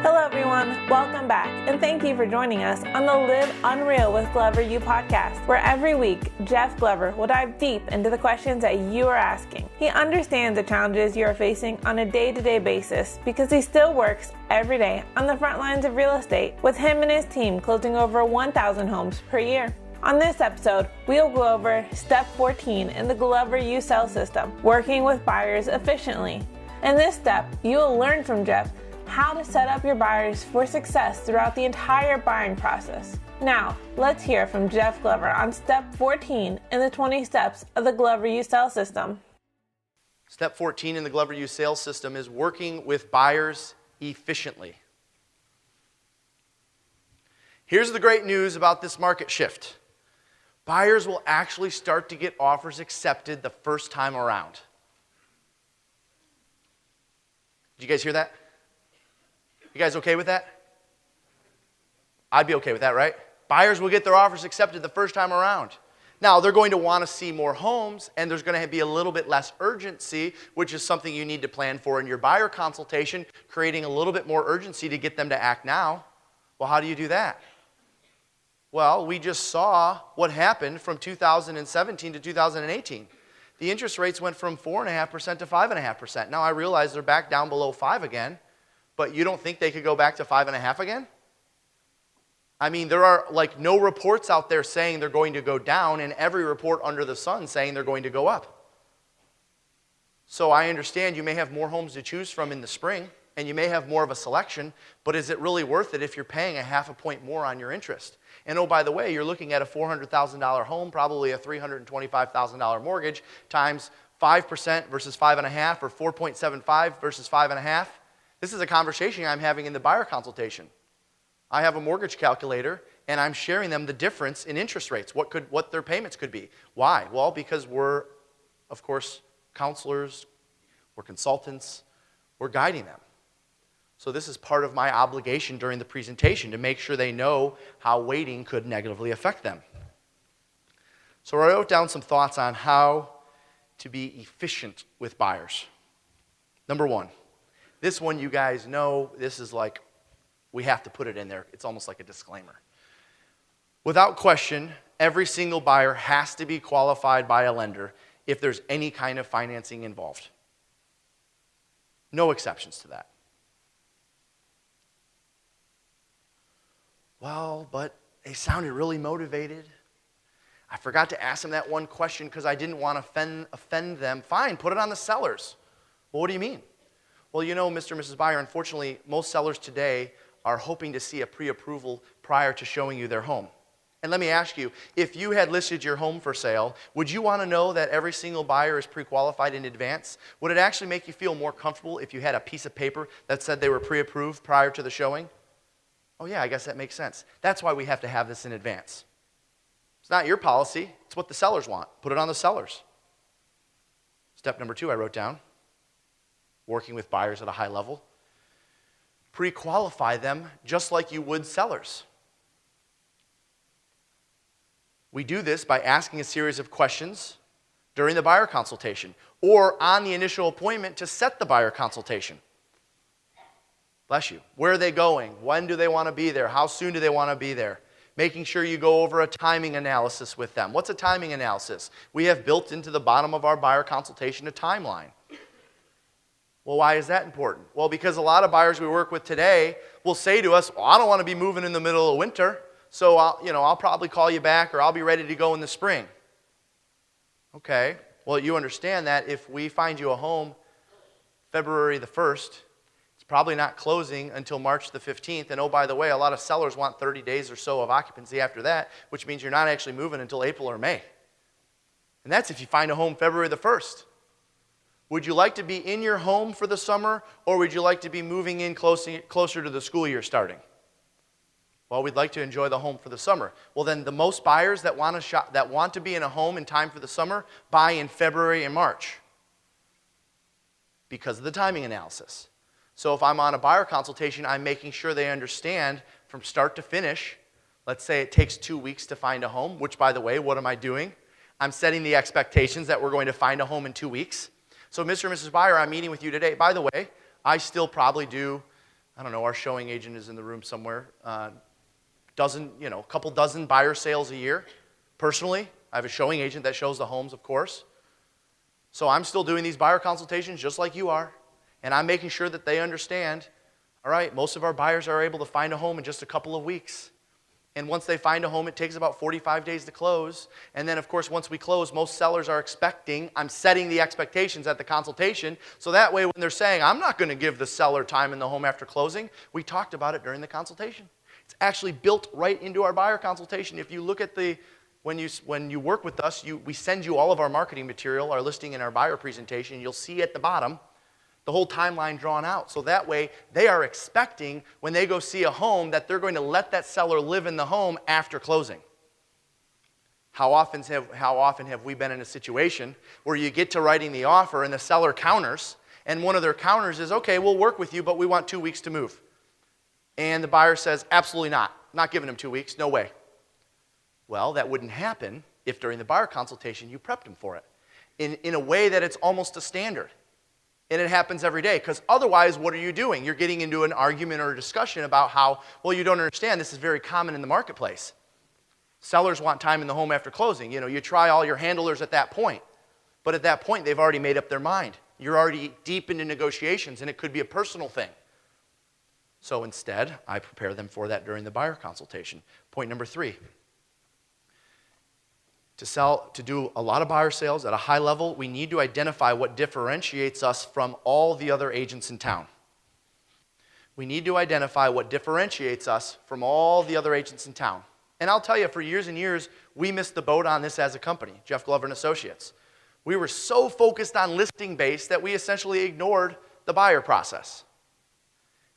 Hello everyone, welcome back, and thank you for joining us on the Live Unreal with Glover U podcast, where every week, Jeff Glover will dive deep into the questions that you are asking. He understands the challenges you are facing on a day-to-day basis because he still works every day on the front lines of real estate, with him and his team closing over 1,000 homes per year. On this episode, we'll go over Step 14 in the Glover U sales system, working with buyers efficiently. In this step, you will learn from Jeff how to set up your buyers for success throughout the entire buying process. Now, let's hear from Jeff Glover on Step 14 in the 20 steps of the Glover U sales system. Step 14 in the Glover U sales system is working with buyers efficiently. Here's the great news about this market shift. Buyers will actually start to get offers accepted the first time around. Did you guys hear that? You guys okay with that? I'd be okay with that, right? Buyers will get their offers accepted the first time around. Now, they're going to want to see more homes, and there's going to be a little bit less urgency, which is something you need to plan for in your buyer consultation, creating a little bit more urgency to get them to act now. Well, how do you do that? Well, we just saw what happened from 2017 to 2018. The interest rates went from 4.5% to 5.5%. Now, I realize they're back down below 5 again, but you don't think they could go back to 5.5 again? I mean, there are like no reports out there saying they're going to go down, and every report under the sun saying they're going to go up. So I understand you may have more homes to choose from in the spring, and you may have more of a selection, but is it really worth it if you're paying 0.5 point more on your interest? And oh, by the way, you're looking at a $400,000 home, probably a $325,000 mortgage, times 5% versus 5.5, or 4.75 versus 5.5. This is a conversation I'm having in the buyer consultation. I have a mortgage calculator, and I'm sharing them the difference in interest rates, what their payments could be. Why? Well, because we're, of course, counselors, we're consultants, we're guiding them. So this is part of my obligation during the presentation to make sure they know how waiting could negatively affect them. So I wrote down some thoughts on how to be efficient with buyers. Number one. This one, you guys know, this is like, we have to put it in there. It's almost like a disclaimer. Without question, every single buyer has to be qualified by a lender if there's any kind of financing involved. No exceptions to that. Well, but they sounded really motivated. I forgot to ask them that one question because I didn't want to offend them. Fine, put it on the sellers. Well, what do you mean? Well, you know, Mr. and Mrs. Buyer, unfortunately, most sellers today are hoping to see a pre-approval prior to showing you their home. And let me ask you, if you had listed your home for sale, would you want to know that every single buyer is pre-qualified in advance? Would it actually make you feel more comfortable if you had a piece of paper that said they were pre-approved prior to the showing? Oh yeah, I guess that makes sense. That's why we have to have this in advance. It's not your policy, it's what the sellers want. Put it on the sellers. Step number 2 I wrote down. Working with buyers at a high level. Pre-qualify them just like you would sellers. We do this by asking a series of questions during the buyer consultation or on the initial appointment to set the buyer consultation. Bless you. Where are they going? When do they want to be there? How soon do they want to be there? Making sure you go over a timing analysis with them. What's a timing analysis? We have built into the bottom of our buyer consultation a timeline. Well, why is that important? Well, because a lot of buyers we work with today will say to us, well, I don't want to be moving in the middle of winter, so I'll probably call you back or I'll be ready to go in the spring. Okay, well, you understand that if we find you a home February the 1st, it's probably not closing until March the 15th. And oh, by the way, a lot of sellers want 30 days or so of occupancy after that, which means you're not actually moving until April or May. And that's if you find a home February the 1st. Would you like to be in your home for the summer, or would you like to be moving in closer to the school year starting? Well, we'd like to enjoy the home for the summer. Well, then the most buyers that want to be in a home in time for the summer buy in February and March because of the timing analysis. So if I'm on a buyer consultation, I'm making sure they understand from start to finish. Let's say it takes 2 weeks to find a home, which, by the way, what am I doing? I'm setting the expectations that we're going to find a home in 2 weeks. So Mr. and Mrs. Buyer, I'm meeting with you today. By the way, I still probably do I don't know, our showing agent is in the room somewhere, a couple dozen buyer sales a year. Personally, I have a showing agent that shows the homes, of course. So I'm still doing these buyer consultations just like you are, and I'm making sure that they understand, all right, most of our buyers are able to find a home in just a couple of weeks. And once they find a home, it takes about 45 days to close. And then, of course, once we close, most sellers are expecting, I'm setting the expectations at the consultation, so that way when they're saying, I'm not going to give the seller time in the home after closing, we talked about it during the consultation. It's actually built right into our buyer consultation. If you look at when you work with us, we send you all of our marketing material, our listing and our buyer presentation. You'll see at the bottom the whole timeline drawn out. So that way, they are expecting when they go see a home that they're going to let that seller live in the home after closing. How often have we been in a situation where you get to writing the offer and the seller counters, and one of their counters is, okay, we'll work with you, but we want 2 weeks to move. And the buyer says, absolutely not. Not giving them 2 weeks, no way. Well, that wouldn't happen if during the buyer consultation you prepped them for it in a way that it's almost a standard. And it happens every day, because otherwise, what are you doing? You're getting into an argument or a discussion about how, well, you don't understand, this is very common in the marketplace. Sellers want time in the home after closing. You try all your handlers at that point. But at that point, they've already made up their mind. You're already deep into negotiations, and it could be a personal thing. So instead, I prepare them for that during the buyer consultation. Point number 3. To do a lot of buyer sales at a high level, we need to identify what differentiates us from all the other agents in town. We need to identify what differentiates us from all the other agents in town. And I'll tell you, for years and years, we missed the boat on this as a company, Jeff Glover and Associates. We were so focused on listing-based that we essentially ignored the buyer process.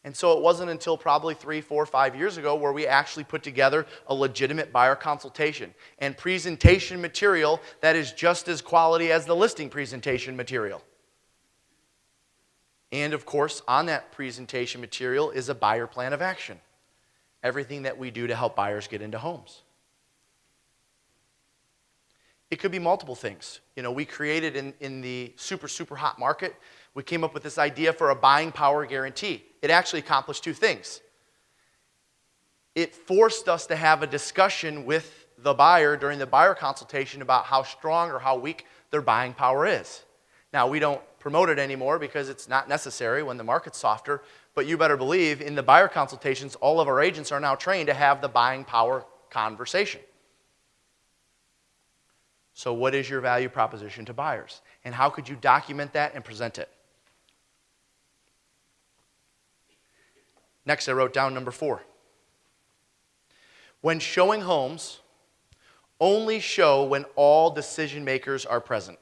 And so it wasn't until probably 3, 4, 5 years ago where we actually put together a legitimate buyer consultation and presentation material that is just as quality as the listing presentation material. And of course, on that presentation material is a buyer plan of action. Everything that we do to help buyers get into homes. It could be multiple things. We created in the super hot market, we came up with this idea for a buying power guarantee. It actually accomplished 2 things. It forced us to have a discussion with the buyer during the buyer consultation about how strong or how weak their buying power is. Now, we don't promote it anymore because it's not necessary when the market's softer, but you better believe in the buyer consultations, all of our agents are now trained to have the buying power conversation. So what is your value proposition to buyers? And how could you document that and present it? Next, I wrote down number 4. When showing homes, only show when all decision makers are present.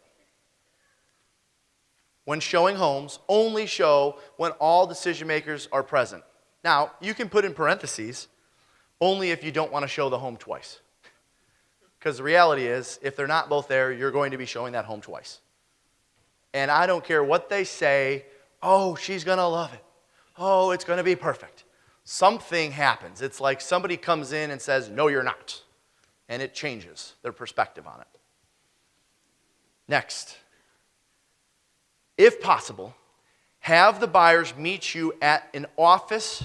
When showing homes, only show when all decision makers are present. Now, you can put in parentheses, only if you don't want to show the home twice. Because the reality is, if they're not both there, you're going to be showing that home twice. And I don't care what they say, oh, she's going to love it. Oh, it's going to be perfect. Something happens. It's like somebody comes in and says, no, you're not. And it changes their perspective on it. Next, if possible, have the buyers meet you at an office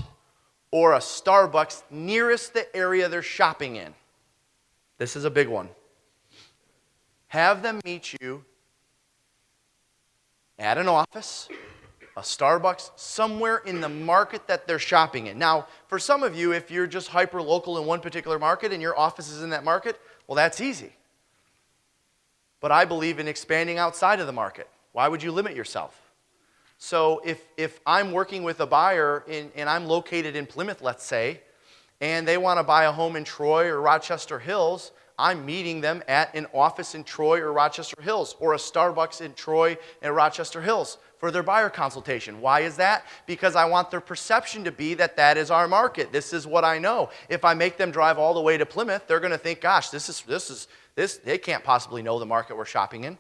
or a Starbucks nearest the area they're shopping in. This is a big one. Have them meet you at an office, a Starbucks, somewhere in the market that they're shopping in. Now, for some of you, if you're just hyper-local in one particular market and your office is in that market, well, that's easy. But I believe in expanding outside of the market. Why would you limit yourself? So if I'm working with a buyer and I'm located in Plymouth, let's say, and they want to buy a home in Troy or Rochester Hills, I'm meeting them at an office in Troy or Rochester Hills or a Starbucks in Troy and Rochester Hills for their buyer consultation. Why is that? Because I want their perception to be that that is our market. This is what I know. If I make them drive all the way to Plymouth, they're going to think, gosh, they can't possibly know the market we're shopping in.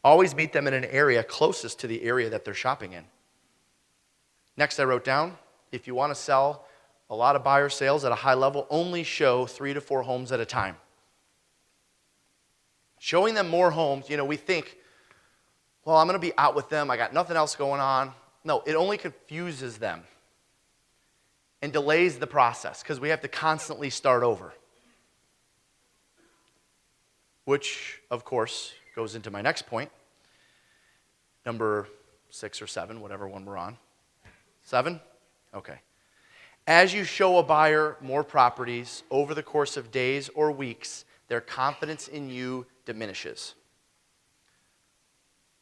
Always meet them in an area closest to the area that they're shopping in. Next, I wrote down, if you want to sell a lot of buyer sales at a high level, only show 3 to 4 homes at a time. Showing them more homes, we think, well, I'm going to be out with them. I got nothing else going on. No, it only confuses them. and delays the process because we have to constantly start over. Which, of course, goes into my next point. Number 6 or 7, whatever one we're on. 7? Okay. As you show a buyer more properties over the course of days or weeks, their confidence in you diminishes.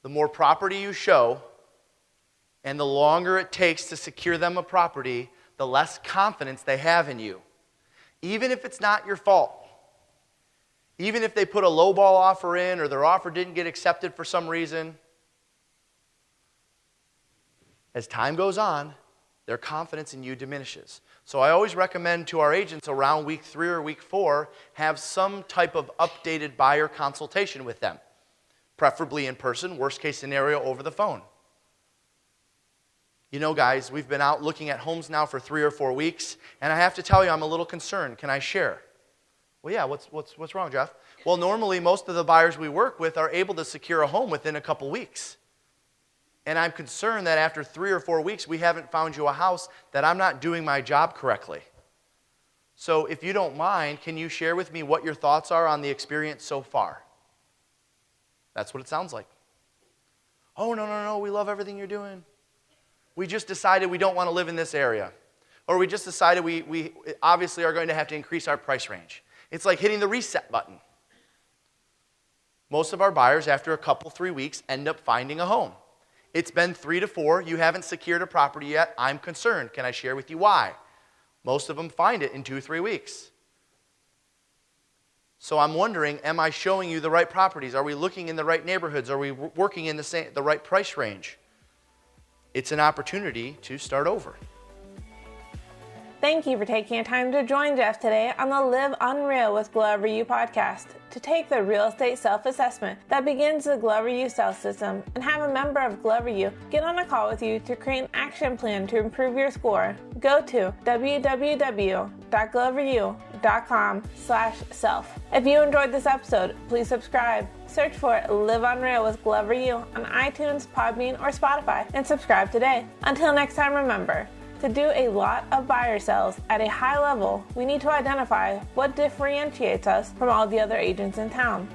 The more property you show, and the longer it takes to secure them a property, the less confidence they have in you. Even if it's not your fault. Even if they put a lowball offer in or their offer didn't get accepted for some reason. As time goes on, their confidence in you diminishes. So I always recommend to our agents around week 3 or week 4, have some type of updated buyer consultation with them. Preferably in person, worst case scenario over the phone. You know, guys, we've been out looking at homes now for 3 or 4 weeks, and I have to tell you, I'm a little concerned. Can I share? Well, yeah, what's wrong, Jeff? Well, normally most of the buyers we work with are able to secure a home within a couple weeks. And I'm concerned that after 3 or 4 weeks, we haven't found you a house, that I'm not doing my job correctly. So if you don't mind, can you share with me what your thoughts are on the experience so far? That's what it sounds like. Oh, no, we love everything you're doing. We just decided we don't want to live in this area. Or we just decided we obviously are going to have to increase our price range. It's like hitting the reset button. Most of our buyers, after a couple, 3 weeks, end up finding a home. It's been 3 to 4. You haven't secured a property yet. I'm concerned. Can I share with you why? Most of them find it in 2 or 3 weeks. So I'm wondering, am I showing you the right properties? Are we looking in the right neighborhoods? Are we working in the right price range? It's an opportunity to start over. Thank you for taking time to join Jeff today on the Live Unreal with Glover U podcast. To take the real estate self-assessment that begins the Glover U sales system and have a member of Glover U get on a call with you to create an action plan to improve your score, go to www.gloveru.com/self. If you enjoyed this episode, please subscribe. Search for Live Unreal with Glover U on iTunes, Podbean, or Spotify and subscribe today. Until next time, remember, to do a lot of buyer sales at a high level, we need to identify what differentiates us from all the other agents in town.